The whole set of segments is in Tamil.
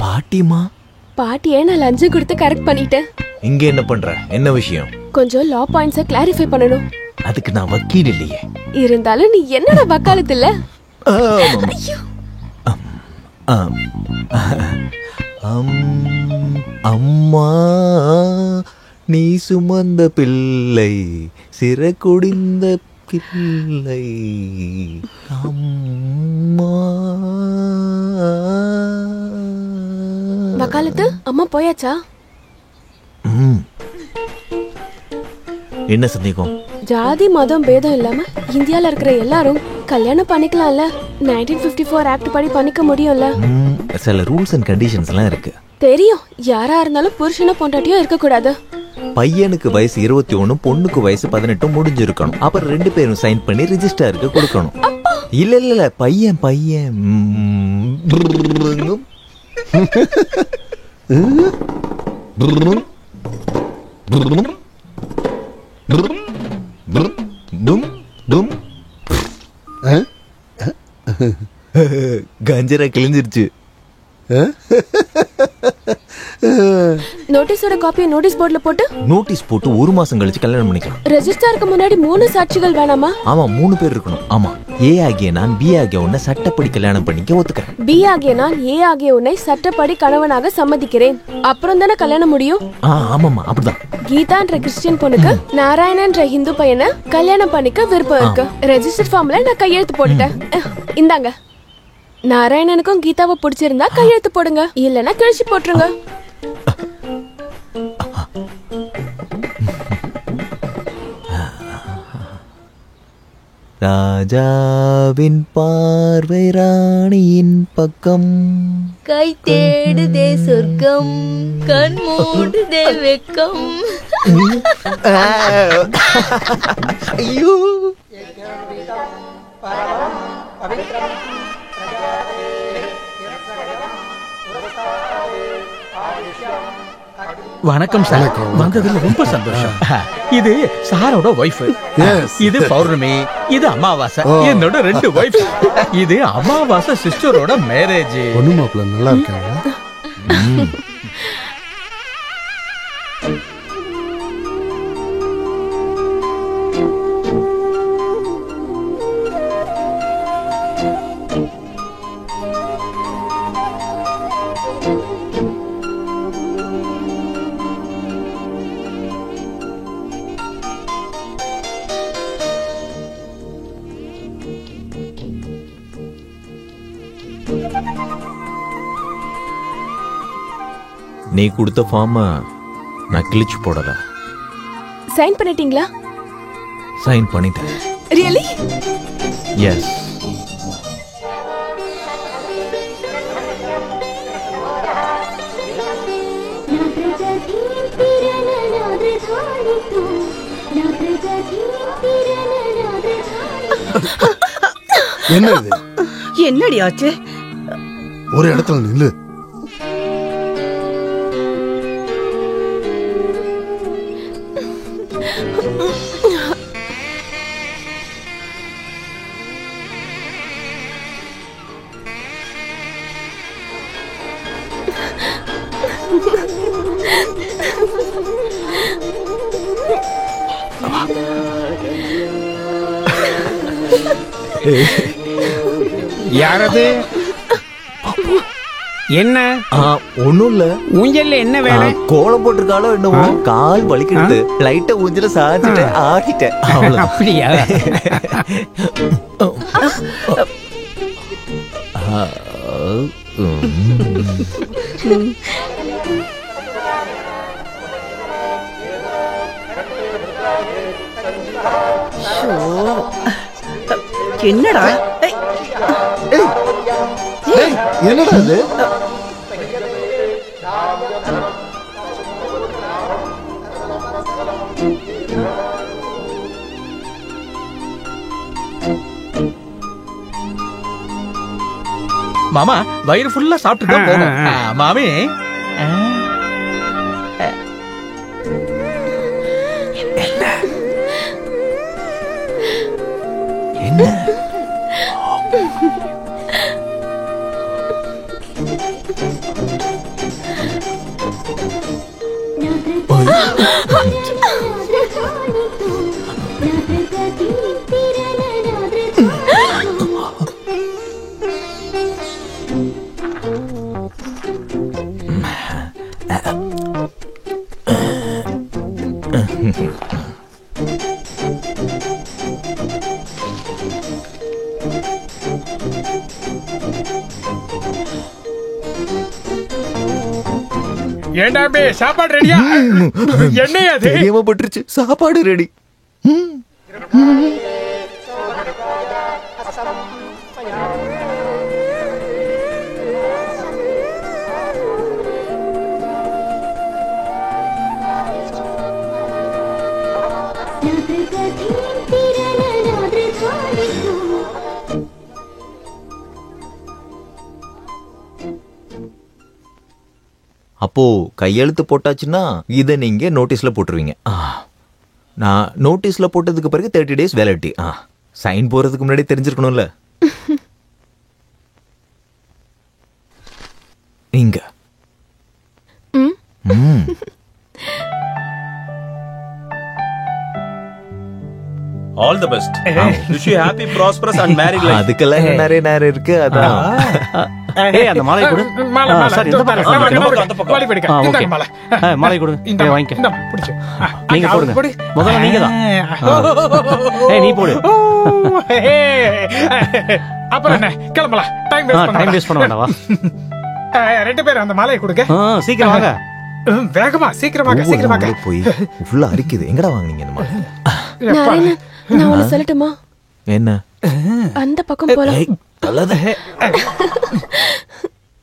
பாட்டிமா, பாட்டியே நான் லஞ்சம் கொடுத்து கரெக்ட் பண்ணிட்டேன். இங்க என்ன பண்ற? என்ன விஷயம்? கொஞ்சம் லா பாயிண்ட்ஸை கிளாரிஃபை பண்ணணும். அதுக்கு நான் வக்கீல் இல்லையே. இருந்தாலும் நீ என்னடா வக்காலத்து இல்ல? அம்மா, நீ சுமந்த பிள்ளை சிறை குடிந்த பிள்ளை. அம்மா. வக்காலத்து அம்மா போயாச்சா? என்ன சந்தேகம்? ஜாதி மதம் பேதம் இல்லாம இந்தியால இருக்கிற எல்லாரும் கல்யாணம் பண்ணிக்கலாம்ல. 1954 ஆக்ட் படி பண்ணிக்க முடியும்ல. சில ரூல்ஸ் அண்ட் கண்டிஷன்ஸ் எல்லாம் இருக்கு. தெரியும். யாரா இருந்தாலும் புருஷன பொண்டாட்டியோ இருக்க கூடாது. பையனுக்கு வயசு 21, பொண்ணுக்கு வயசு 18 முடிஞ்சிருக்கணும். அப்புறம் 2 பேரும் சைன் பண்ணி ரிஜிஸ்டருக்கு கொடுக்கணும். இல்ல பையன் கஞ்சரா கிழிஞ்சிருச்சு. நோட்டீஸோட காப்பியை நோட்டீஸ் போர்டுல போட்டு நோட்டீஸ் போட்டு 1 மாசம் கழிச்சு கல்யாணம் பண்ணிக்கலாம். ரெஜிஸ்டருக்கு முன்னாடி 3 சாட்சிகள் வேணாமா? ஆமா, 3 பேர் இருக்கணும். ஆமா, ஏ ஆகிய நான் பி ஆகிய உன்னை சட்டப்படி கல்யாணம் பண்ணிக்க ஒத்துக்கிறேன். பி ஆகிய நான் ஏ ஆகிய உன்னை சட்டப்படி கணவனாக சம்மதிக்கிறேன். அப்புறம் தானே கல்யாணம் முடியும். ஆமாமா, அப்படிதான். கீதான்ற கிறிஸ்டியன் பொண்ணுக்கு நாராயணன்ற ஹிந்து பையனை கல்யாணம் பண்ணிக்க விருப்பம் இருக்கு. ரெஜிஸ்டர் ஃபார்ம்ல நான் கையெழுத்து போட்டுட்டேன். இந்தாங்க. நாராயணனுக்கும் கீதாவை பிடிச்சிருந்தா கையெழுத்து போடுங்க, இல்லனா கிழிச்சு போட்டுருங்க. ராஜாவின் பார்வை ராணியின் பக்கம். கை தேடுதே சொர்க்கம், கண் மூடுதே வெக்கம். ஐயோ, வணக்கம் சார். வந்ததுல ரொம்ப சந்தோஷம். இது சாரோட வைஃப், இது பௌர்ணமி, இது அமாவாசை. என்னோட 2 வைஃப். இது அமாவாசை சிஸ்டரோட மேரேஜ். பொண்ணு மாப்பிள்ள நல்லா இருக்காங்க. நீ கொடுத்த ஃபார்ம நான் கிழிச்சு போடல. சைன் பண்ணிட்டீங்களா? சைன் பண்ணிட்டேன். ரியலி? எஸ். என்னது? என்னடி ஆச்சு? ஒரு இடத்துல நில்லு. யாரது? என்ன? ஒண்ணும் இல்ல. ஊஞ்சல்ல என்ன வேலை? கோலம் போட்டிருக்காளோ என்னவோ, கால் வலிக்கிட்டு லைட்டா ஊஞ்சல சாஞ்சிட்டு ஆடிட்டேன். அப்படியா? என்னடா என்னடா இது? மாமா வயிறு ஃபுல்லா சாப்பிட்டுட்டு போகும். மாமி என்ன ஏண்டாம்பே சாப்பாடு ரெடியா? என்னையா அது? தெரியாம பட்டுருச்சு. சாப்பாடு ரெடி. அப்போ கையெழுத்து போட்டாச்சுன்னா இதை நீங்க நோட்டீஸ்ல போட்டுருவீங்க. நான் நோட்டீஸ்ல போட்டதுக்கு பிறகு 30 days வேலிடிட்டி. சைன் போறதுக்கு முன்னாடி தெரிஞ்சிருக்கணும்ல. நீங்க All the best. Wish you happy, prosperous and married life. அதுக்கெல்லாம் நிறைய நேரம் இருக்கு. அதான் ஏய் அந்த மாலை கொடு. சார் இந்த பக்கம் மாலை பிடிக்க. இந்த மாலை. மாலை கொடு. இந்த வாங்கிக்க. இந்த பிடிச்சு. நீங்க போடுங்க. முதல்ல நீங்க தான். ஏய் நீ போடு. அப்புறம் என்ன கிளம்பலாம். டைம் வேஸ்ட் பண்ண வேண்டாம். வா. ரெண்டு பேரும் அந்த மாலையை கொடுங்க. சீக்கிரம் வாங்க. வேகமா சீக்கிரமாக போய் உள்ள அரிக்குது. எங்கடா வாங்குனீங்க இந்த மாலை? நாராயணன், நான் ஒண்ணு சொல்லட்டுமா? என்ன? அந்த பக்கம் போலாம்.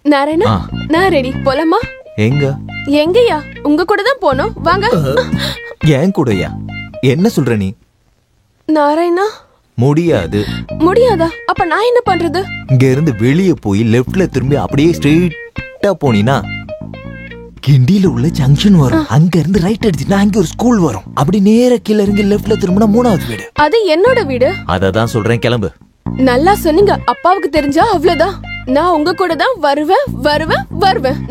நாராயணா, நான் ரெடி. போலாமா? எங்க? எங்கயா? உங்க கூட தான் போனோம். வாங்க. ஏன் கூடயா? என்ன சொல்ற நீ? நாராயணா, முடியாது. முடியாதா? அப்ப நான் என்ன பண்றது? இங்க இருந்து வெளியே போய் லெஃப்ட்ல திரும்பி அப்படியே ஸ்ட்ரெயிட்டா போனீனா கிண்டியில உள்ள ஜங்ஷன் வரும். அங்க இருந்து ரைட் அடிச்சுனா அங்க ஒரு ஸ்கூல் வரும். அப்படி நேரா கீழ இறங்கி லெஃப்ட்ல திரும்பினா 3வது வீடு. அது என்னோட வீடு. அததான் சொல்றேன், கிளம்பு. நல்லா சொன்னீங்க. அப்பாவுக்கு தெரிஞ்சா அவ்வளவுதான். நான் உங்க கூட தான் வருவேன்.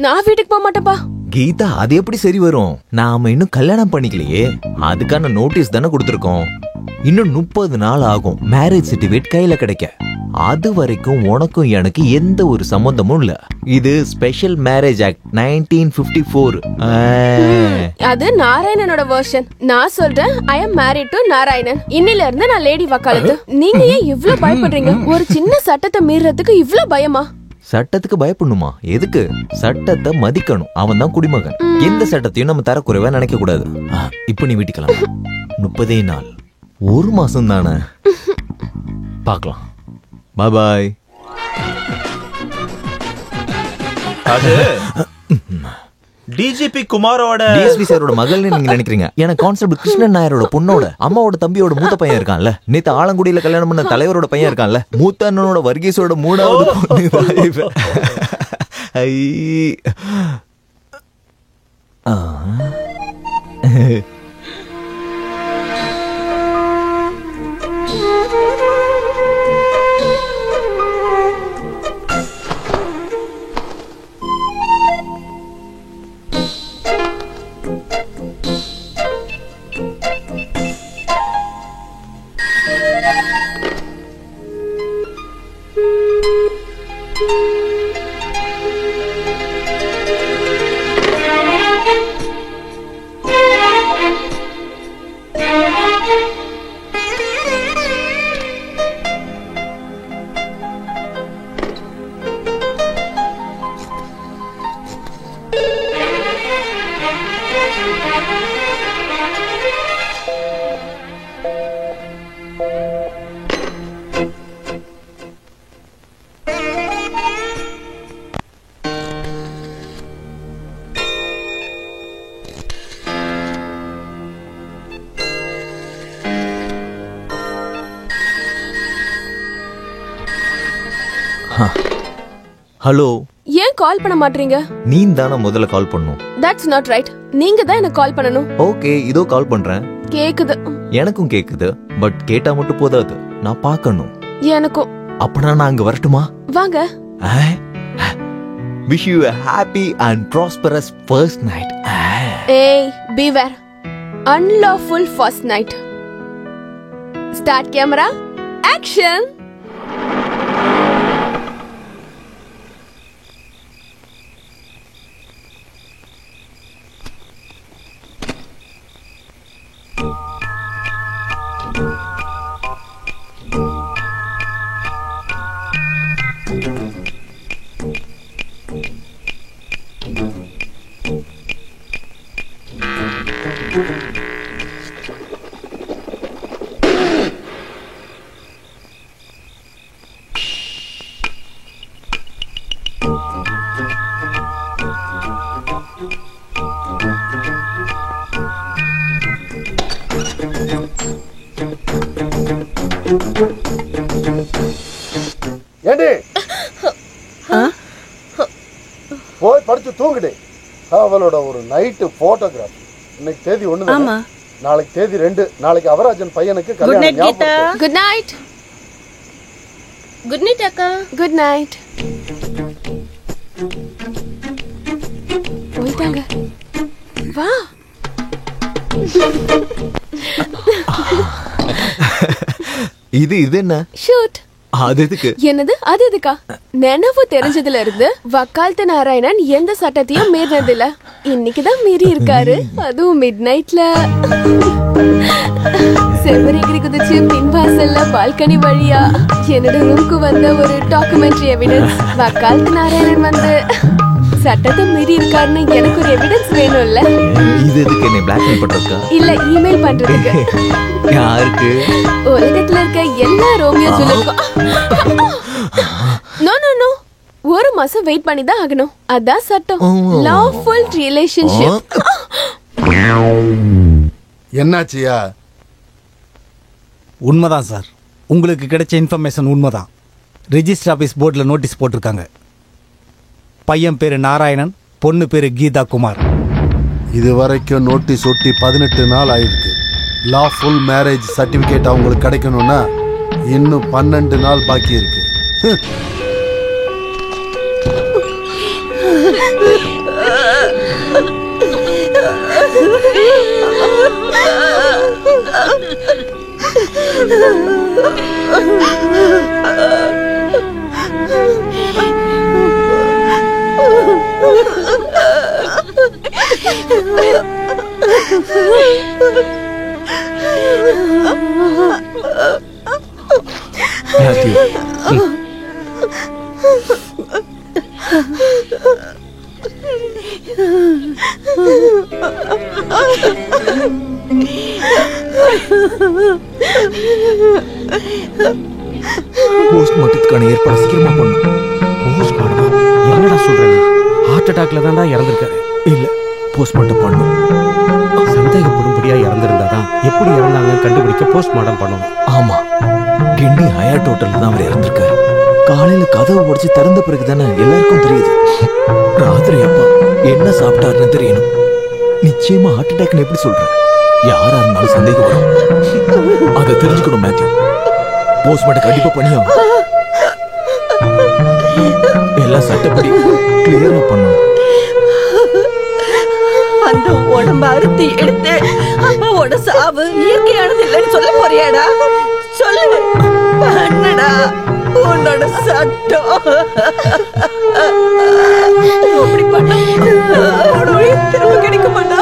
நான் வீட்டுக்கு போக மாட்டேப்பா. கீதா, அது எப்படி சரி வரும்? நாம இன்னும் கல்யாணம் பண்ணிக்கலையே. அதுக்கான நோட்டீஸ் தானே கொடுத்துருக்கோம். இன்னும் 30 நாள் ஆகும் மேரேஜ் சர்டிபிகேட் கையில கிடைக்க. அது வரைக்கும் உனக்கும் எனக்கு எந்த ஒரு சம்பந்தமும் இல்ல. இது ஸ்பெஷல் மேரேஜ் ஆக்ட் 1954. அது நாராயணனோட வெர்ஷன். நான் சொல்றேன், ஐ அம் மேரிட் டு நாராயணன். இன்னில இருந்து நான் லேடி வக்காலத்து. நீங்க ஏன் இவ்ளோ பயப்படுறீங்க? ஒரு சின்ன சட்டத்தை மீறதுக்கு இவ்ளோ பயமா? சட்டத்துக்கு பயப்படணுமா? எதுக்கு? சட்டத்தை மதிக்கணும். அவன் தான் குடிமகன். எந்த சட்டத்தையும் நம்ம தரக்குறைவா நினைக்க கூடாது. இப்ப நீ வீட்டுக்கலாம். 30 நாள், 1 மாசம் தானே. பார்க்கலாம். பாய் பாய். அது டிஜிபி குமாரோட டிஎஸ்பி சாரோட மகள்னு நீங்க நினைக்கிறீங்க. எனக்கு கான்ஸ்டபிள் கிருஷ்ணன் நாயரோட பொண்ணோட அம்மாவோட தம்பியோட மூத்த பையன் இருக்கான்ல. நேத்து ஆலங்குடியில கல்யாணம் பண்ண தலைவரோட பையன் இருக்கான்ல. மூத்த அண்ணனோட வர்கீஸோட 3வது பொண்ணு. ஹலோ. ஏன் கால் பண்ண மாட்டீங்க? நீ தானே முதல்ல கால் பண்ணும். That's not right. நீங்க தான் எனக்கு கால் பண்ணணும். ஓகே, இதோ கால் பண்றேன். கேக்குது. எனக்கும் கேக்குது. பட் கேட்டா மட்டும் போதாது, நான் பார்க்கணும். எனக்கும். அப்பனா நான் அங்க வரட்டுமா? வாங்க. Wish you a happy and prosperous first night. Hey, beware. Unlawful first night. Start camera. Action. ஏண்டி போய் படிச்சு தூங்குடே. அவளோட ஒரு நைட்டு போட்டோகிராஃப். இன்னைக்கு தேதி 1, நாளைக்கு தேதி 2. நாளைக்கு அவராஜன் பையனுக்கு கல்யாணம். Good night. குட் நைட் அக்கா. Good night. போயிட்டாங்க. வா. இது என்ன? ஷூட். அது எதுக்கு? என்னது? அது எதுக்கா? நினைவு தெரிஞ்சதுல இருந்து வக்காலத்து நாராயணன் எந்த சட்டத்தையும் மீறினதில்ல. இன்னைக்குதான் மீறி இருக்காரு, அதுவும் மிட் நைட்ல. செவ்வரிகிரி குதிச்சு பின்வாசல்ல பால்கனி வழியா என்னோட ரூம்க்கு வந்த ஒரு டாக்குமெண்ட்ரி எவிடன்ஸ். வக்காலத்து நாராயணன் வந்து சட்டத்தை மீறி இருக்காருன்னு எனக்கு ஒரு எவிடன்ஸ் வேணும்ல. இது எதுக்கு? என்ன பிளாக்மெயில் பண்றதுக்கா? இல்ல, இமெயில் பண்றதுக்கு. யாருக்கு? உலகத்துல இருக்க எல்லா ரோமியோ ஜூலியட்க்கும். நோ நோ நோ, 1 மாசம் வெயிட் பண்ணி தான் ஆகணும். அதான் சட்டம். Lawful relationship. என்னாச்சியா? உண்மைதான் சார். உங்களுக்கு கிடைச்ச இன்ஃபர்மேஷன் உண்மைதான். ரெஜிஸ்டர் ஆஃபீஸ் போர்டில் நோட்டீஸ் போட்டிருக்காங்க. பையன் பேரு நாராயணன், பொண்ணு பேரு கீதா குமார். இது வரைக்கும் நோட்டீஸ் ஒட்டி 18 நாள் ஆயிருக்கு. லாஃபுல் மேரேஜ் சர்டிபிகேட் அவங்களுக்கு கிடைக்கணும்னா இன்னும் 12 நாள் பாக்கி இருக்கு. போஸ்ட்மார்ட்டத்துக்கான ஏற்பாடு சீக்கிரமா பண்ணும். போஸ்ட்மார்ட்டமா? என்னடா சொல்ற? ஹார்ட் அட்டாக்ல தான்டா இறந்திருக்காரு. இல்ல, போஸ்ட்மார்ட்டம் பண்ணும். சந்தேகப்படும்படியா இறந்திருந்தாதான் எப்படி இறந்தாங்க கண்டுபிடிக்க போஸ்ட்மார்ட்டம் பண்ணணும். ஆமா, கிண்டி ஹயாட் ஹோட்டல்ல தான் அவர் இறந்திருக்காரு. காலையில கதவு உடைச்சு திறந்த பிறகுதானே எல்லாருக்கும் தெரியுது. ராத்திரி அப்பா என்ன சாப்பிட்டாருன்னு தெரியணும். நிச்சயமா ஹார்ட் அட்டாக்னு எப்படி சொல்ற? யாரா இருந்தாலும் சந்தேகம் வரும். அதை தெரிஞ்சுக்கணும் மேத்யூ. போஸ்ட்மார்ட்டம் கண்டிப்பா பண்ணியாகும். எல்லாம் சட்டப்படி கிளியரா பண்ணணும். அந்த உடம்ப அறுத்தி எடுத்து அம்மாவோட சாவு இயற்கையானது இல்லைன்னு சொல்ல போறியாடா? சொல்லு, பண்ணடா, உன்னோட சட்டம். அப்படி பண்ண திரும்ப கிடைக்க மாட்டா.